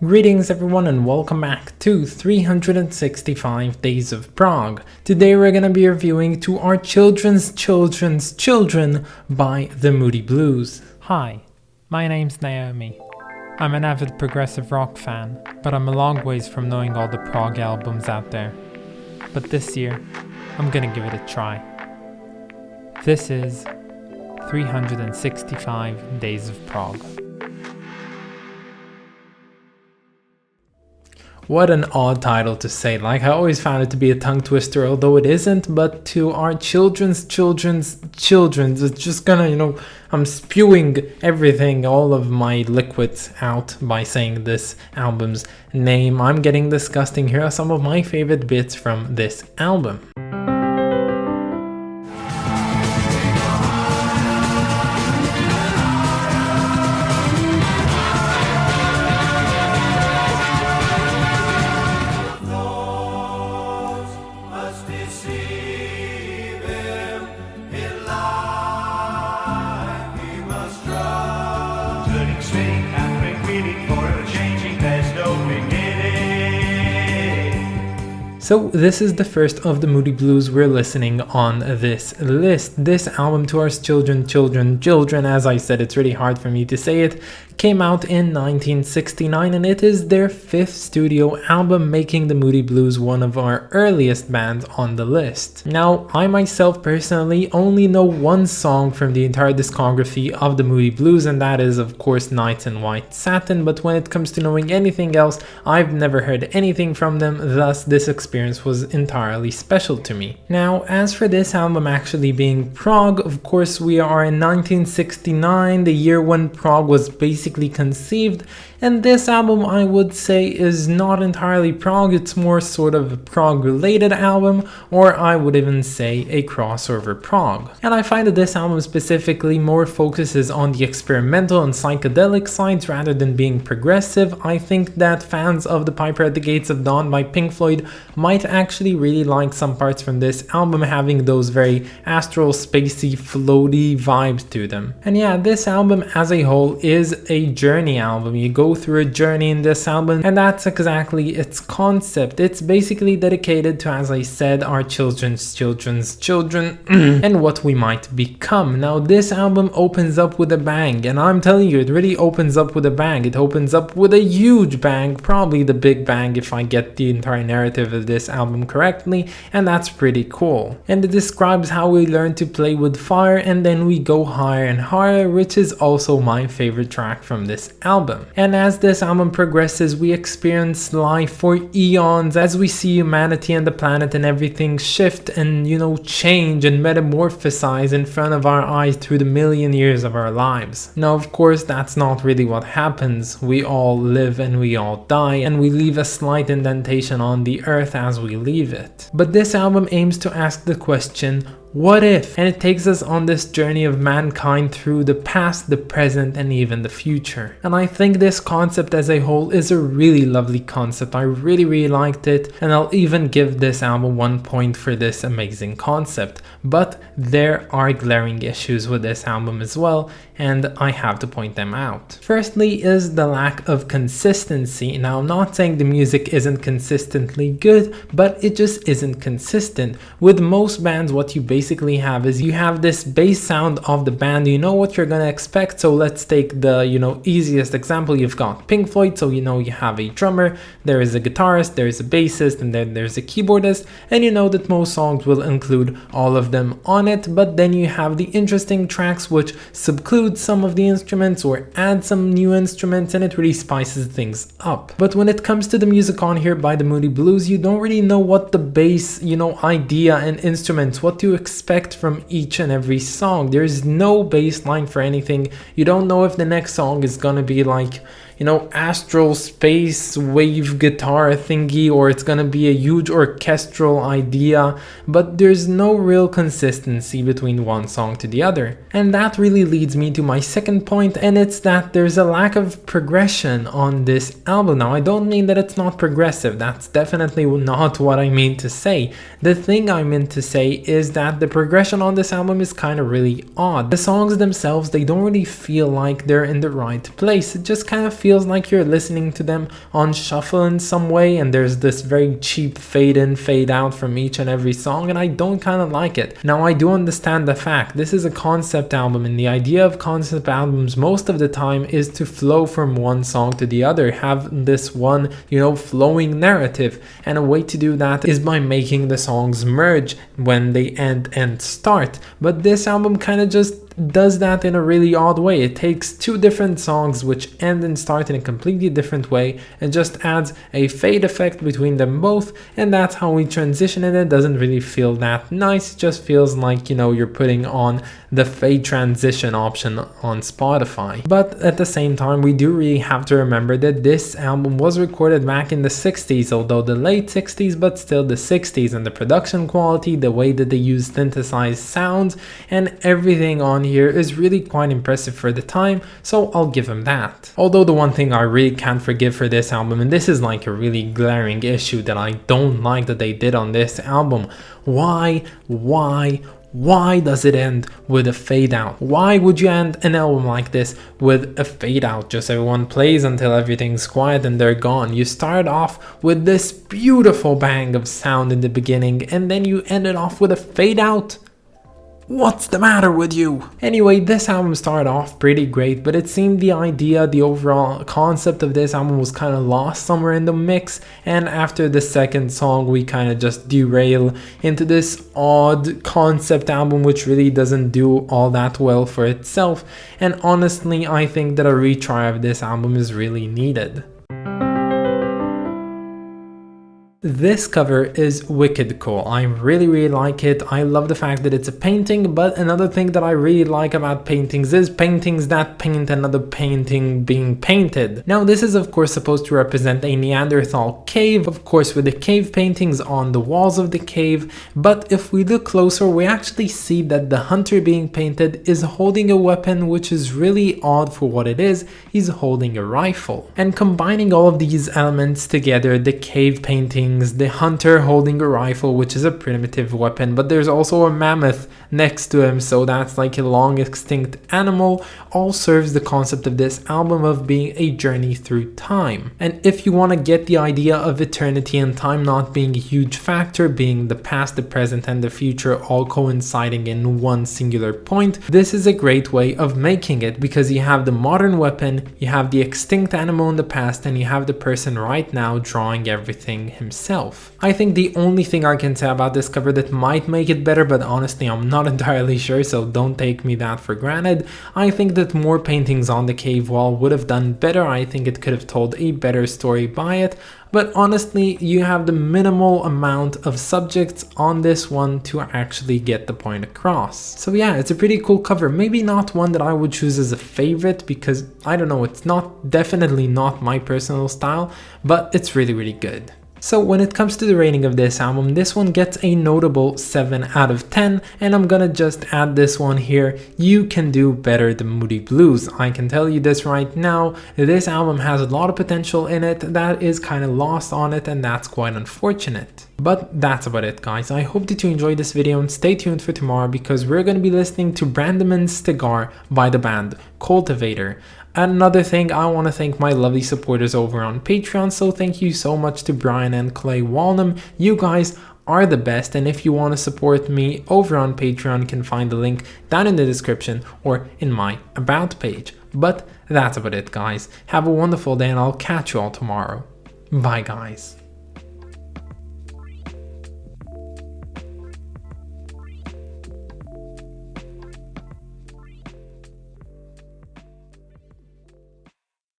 Greetings everyone and welcome back to 365 Days of Prog. Today we're gonna be reviewing To Our Children's Children by the Moody Blues. Hi, my name's Naomi. I'm an avid progressive rock fan, but I'm a long ways from knowing all the prog albums out there. But this year, I'm gonna give it a try. This is 365 Days of Prog. What an odd title to say. Like, I always found it to be a tongue twister, although it isn't. But To Our Children's it's just gonna, I'm spewing everything, all of my liquids out by saying this album's name. I'm getting disgusting. Here are some of my favorite bits from this album. So this is the first of the Moody Blues we're listening on this list. This album, To Our Children, as I said, it's really hard for me to say it, came out in 1969 and it is their fifth studio album, making the Moody Blues one of our earliest bands on the list. Now, I myself personally only know one song from the entire discography of the Moody Blues, and that is of course Nights in White Satin, but when it comes to knowing anything else, I've never heard anything from them, thus this experience was entirely special to me. Now, as for this album actually being prog, of course we are in 1969, the year when prog was basically conceived, and this album I would say is not entirely prog, it's more sort of a prog related album, or I would even say a crossover prog. And I find that this album specifically more focuses on the experimental and psychedelic sides rather than being progressive. I think that fans of The Piper at the Gates of Dawn by Pink Floyd might actually really like some parts from this album having those very astral, spacey, floaty vibes to them. And yeah, this album as a whole is a journey album. You go through a journey in this album, and that's exactly its concept. It's basically dedicated to, as I said, our children's children and what we might become. Now, this album opens up with a bang, and I'm telling you, it really opens up with a bang. It opens up with a huge bang, probably the big bang if I get the entire narrative of this album correctly, and that's pretty cool. And it describes how we learn to play with fire and then we go higher and higher, which is also my favorite track from this album. And as this album progresses, we experience life for eons as we see humanity and the planet and everything shift and change and metamorphosize in front of our eyes through the million years of our lives. Now, of course, that's not really what happens. We all live and we all die, and we leave a slight indentation on the earth as we leave it. But this album aims to ask the question, what if? And it takes us on this journey of mankind through the past, the present, and even the future. And I think this concept as a whole is a really lovely concept. I really liked it, and I'll even give this album 1 point for this amazing concept. But there are glaring issues with this album as well, and I have to point them out. Firstly is the lack of consistency. Now, I'm not saying the music isn't consistently good, but it just isn't consistent. With most bands, what you basically have is you have this bass sound of the band, you know what you're gonna expect. So let's take the easiest example. You've got Pink Floyd, so you have a drummer, there is a guitarist, there is a bassist, and then there's a keyboardist, and you know that most songs will include all of them on it. But then you have the interesting tracks which subclude some of the instruments or add some new instruments, and it really spices things up. But when it comes to the music on here by the Moody Blues, you don't really know what the bass idea and instruments, what to expect from each and every song. There's no bass line for anything. You don't know if the next song is gonna be like astral space wave guitar thingy, or it's gonna be a huge orchestral idea, but there's no real consistency between one song to the other. And that really leads me to my second point, and it's that there's a lack of progression on this album. Now, I don't mean that it's not progressive, that's definitely not what I mean to say. The thing I meant to say is that the progression on this album is kind of really odd. The songs themselves, they don't really feel like they're in the right place. It just kind of feels feels like you're listening to them on shuffle in some way, and there's this very cheap fade in, fade out from each and every song, and I don't kind of like it. Now, I do understand the fact this is a concept album, and the idea of concept albums most of the time is to flow from one song to the other, have this one, flowing narrative, and a way to do that is by making the songs merge when they end and start. But this album kind of just does that in a really odd way. It takes two different songs which end and start in a completely different way and just adds a fade effect between them both, and that's how we transition it. It doesn't really feel that nice. It just feels like, you're putting on the fade transition option on Spotify. But at the same time, we do really have to remember that this album was recorded back in the 60s, although the late 60s, but still the 60s, and the production quality, the way that they use synthesized sounds, and everything on here is really quite impressive for the time, so I'll give them that. Although the one thing I really can't forgive for this album, and this is like a really glaring issue that I don't like that they did on this album, why does it end with a fade out? Why would you end an album like this with a fade out? Just everyone plays until everything's quiet and they're gone. You start off with this beautiful bang of sound in the beginning, and then you end it off with a fade out? What's the matter with you? Anyway, this album started off pretty great, but it seemed the idea, the overall concept of this album was kind of lost somewhere in the mix, and after the second song we kind of just derail into this odd concept album which really doesn't do all that well for itself, and honestly I think that a retry of this album is really needed. This cover is wicked cool. I really like it. I love the fact that it's a painting, but another thing that I really like about paintings is paintings that paint another painting being painted. Now this is of course supposed to represent a Neanderthal cave, of course with the cave paintings on the walls of the cave, but if we look closer we actually see that the hunter being painted is holding a weapon, which is really odd for what it is. He's holding a rifle. And combining all of these elements together, the cave painting, the hunter holding a rifle, which is a primitive weapon, but there's also a mammoth next to him, so that's like a long extinct animal, all serves the concept of this album of being a journey through time. And if you want to get the idea of eternity and time not being a huge factor, being the past, the present and the future all coinciding in one singular point, this is a great way of making it, because you have the modern weapon, you have the extinct animal in the past, and you have the person right now drawing everything himself. I think the only thing I can say about this cover that might make it better, but honestly I'm not entirely sure, so don't take me that for granted, I think that more paintings on the cave wall would have done better. I think it could have told a better story by it, but honestly you have the minimal amount of subjects on this one to actually get the point across. So yeah, it's a pretty cool cover. Maybe not one that I would choose as a favorite, because I don't know, it's definitely not my personal style, but it's really good. So when it comes to the rating of this album, this one gets a notable 7 out of 10, and I'm gonna just add this one here. You can do better than Moody Blues. I can tell you this right now. This album has a lot of potential in it that is kind of lost on it, and that's quite unfortunate. But that's about it, guys. I hope that you enjoyed this video, and stay tuned for tomorrow because we're going to be listening to Brandeman's Cigar by the band Cultivator. Another thing, I want to thank my lovely supporters over on Patreon, so thank you so much to Brian and Clay Walnum. You guys are the best, and if you want to support me over on Patreon, you can find the link down in the description or in my About page. But that's about it, guys. Have a wonderful day, and I'll catch you all tomorrow. Bye, guys.